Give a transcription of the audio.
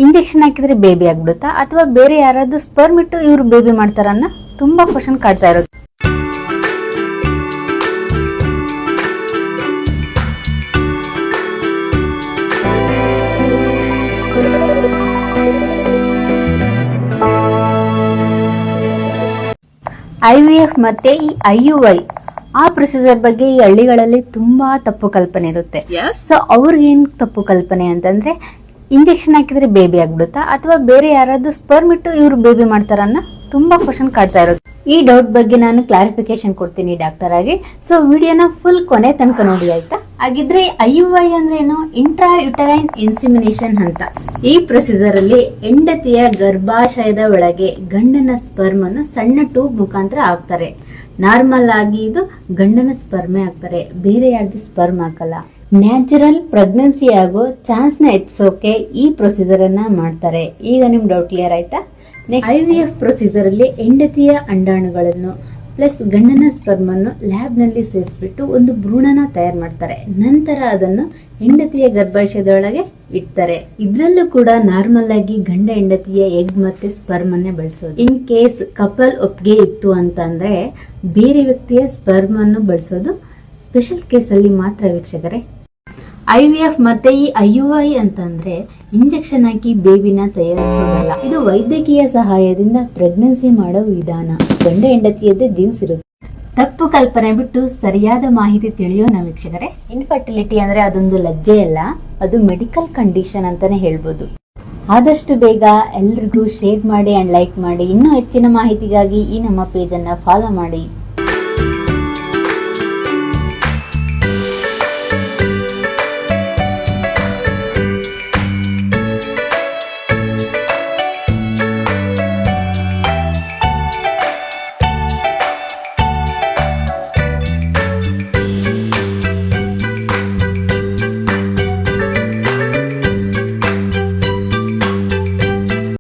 Injection ಹಾಕಿದ್ರೆ baby ಆಗ್ಬಿಡುತ್ತಾ ಅಥವಾ ಬೇರೆ ಯಾರಾದ್ರೂ ಸ್ಪರ್ಮ್ ಇಟ್ಟು ಇವ್ರು ಬೇಬಿ ಮಾಡ್ತಾರನ್ನ ತುಂಬಾ ಕ್ವಶನ್ ಕಾಡ್ತಾ ಇರೋದು. IVF ಮತ್ತೆ ಈ IUI ಆ ಪ್ರೊಸೀಜರ್ ಬಗ್ಗೆ ಈ ಹಳ್ಳಿಗಳಲ್ಲಿ ತುಂಬಾ ತಪ್ಪು ಕಲ್ಪನೆ ಇರುತ್ತೆ. ಸೊ ಅವ್ರಿಗೆ ಏನ್ ತಪ್ಪು ಕಲ್ಪನೆ ಅಂತಂದ್ರೆ ಇಂಜೆಕ್ಷನ್ ಹಾಕಿದ್ರೆ ಬೇಬಿ ಆಗ್ಬಿಡುತ್ತಾ ಅಥವಾ ಬೇರೆ ಯಾರಾದ್ರೂ ಸ್ಪರ್ಮ್ ಇಟ್ಟು ಇವ್ರು ಬೇಬಿ ಮಾಡ್ತಾರನ್ನ ತುಂಬಾ ಕ್ವಶನ್ ಕಾಡ್ತಾ ಇರೋದು. ಈ ಡೌಟ್ ಬಗ್ಗೆ ನಾನು ಕ್ಲಾರಿಫಿಕೇಶನ್ ಕೊಡ್ತೀನಿ ಡಾಕ್ಟರ್ ಆಗಿ. ಸೊ ವಿಡಿಯೋನ ಫುಲ್ ಕೊನೆ ತನಕ ನೋಡಿ ಆಯ್ತಾ. ಹಾಗಿದ್ರೆ IUI ಅಂದ್ರೆ ಏನು? ಇಂಟ್ರಾ ಯುಟರೈನ್ ಇನ್ಸಿಮಿನೇಷನ್ ಅಂತ. ಈ ಪ್ರೊಸೀಜರ್ ಅಲ್ಲಿ ಹೆಂಡತಿಯ ಗರ್ಭಾಶಯದ ಒಳಗೆ ಗಂಡನ ಸ್ಪರ್ಮ್ ಅನ್ನು ಸಣ್ಣ ಟ್ಯೂಬ್ ಮುಖಾಂತರ ಹಾಕ್ತಾರೆ. ನಾರ್ಮಲ್ ಆಗಿ ಇದು ಗಂಡನ ಸ್ಪರ್ಮೆ ಹಾಕ್ತಾರೆ, ಬೇರೆ ಯಾರ್ದು ಸ್ಪರ್ಮ್ ಹಾಕಲ್ಲ. ನ್ಯಾಚುರಲ್ ಪ್ರೆಗ್ನೆನ್ಸಿ ಆಗೋ ಚಾನ್ಸ್ ನ ಹೆಚ್ಚಿಸೋಕೆ ಈ ಪ್ರೊಸೀಜರ್ ಅನ್ನ ಮಾಡ್ತಾರೆ. ಈಗ ನಿಮ್ ಡೌಟ್ ಕ್ಲಿಯರ್ ಆಯ್ತಾ? ನೆಕ್ಸ್ಟ್ IVF ಪ್ರೊಸೀಜರ್ ಅಲ್ಲಿ ಹೆಂಡತಿಯ ಅಂಡಾಣುಗಳನ್ನು ಪ್ಲಸ್ ಗಂಡನ ಸ್ಪರ್ಮ್ ಅನ್ನು ಲ್ಯಾಬ್ ನಲ್ಲಿ ಸೇರಿಸ್ಬಿಟ್ಟು ಒಂದು ಭ್ರೂಣನ ತಯಾರು ಮಾಡ್ತಾರೆ. ನಂತರ ಅದನ್ನು ಹೆಂಡತಿಯ ಗರ್ಭಾಶಯದೊಳಗೆ ಇಡ್ತಾರೆ. ಇದ್ರಲ್ಲೂ ಕೂಡ ನಾರ್ಮಲ್ ಆಗಿ ಗಂಡ ಹೆಂಡತಿಯ ಎಗ್ ಮತ್ತೆ ಸ್ಪರ್ಮ್ ಅನ್ನೇ ಬಳಸೋದು. ಇನ್ ಕೇಸ್ ಕಪಲ್ ಒಪ್ಪಿಗೆ ಇತ್ತು ಅಂತಂದ್ರೆ ಬೇರೆ ವ್ಯಕ್ತಿಯ ಸ್ಪರ್ಮ್ ಅನ್ನು ಬಳಸೋದು ಸ್ಪೆಷಲ್ ಕೇಸ್ ಅಲ್ಲಿ ಮಾತ್ರ ವೀಕ್ಷಕರೇ. IVF ಮತ್ತೆ ಈ IUI ಅಂತಂದ್ರೆ ಇಂಜೆಕ್ಷನ್ ಹಾಕಿ ಬೇಬಿನ ತಯಾರಿಸೋದಲ್ಲ. ಇದು ವೈದ್ಯಕೀಯ ಸಹಾಯದಿಂದ ಪ್ರೆಗ್ನೆನ್ಸಿ ಮಾಡೋ ವಿಧಾನ. ಗಂಡ ಹೆಂಡತಿಯದ್ದೇ ಜೀನ್ಸ್ ಇರುತ್ತೆ. ತಪ್ಪು ಕಲ್ಪನೆ ಬಿಟ್ಟು ಸರಿಯಾದ ಮಾಹಿತಿ ತಿಳಿಯೋಣ ವೀಕ್ಷಕರೇ. ಇನ್ಫರ್ಟಿಲಿಟಿ ಅಂದ್ರೆ ಅದೊಂದು ಲಜ್ಜೆ ಅಲ್ಲ, ಅದು ಮೆಡಿಕಲ್ ಕಂಡೀಷನ್ ಅಂತಾನೆ ಹೇಳ್ಬೋದು. ಆದಷ್ಟು ಬೇಗ ಎಲ್ರಿಗೂ ಶೇರ್ ಮಾಡಿ ಅಂಡ್ ಲೈಕ್ ಮಾಡಿ. ಇನ್ನೂ ಹೆಚ್ಚಿನ ಮಾಹಿತಿಗಾಗಿ ಈ ನಮ್ಮ ಪೇಜ್ ಅನ್ನ ಫಾಲೋ ಮಾಡಿ.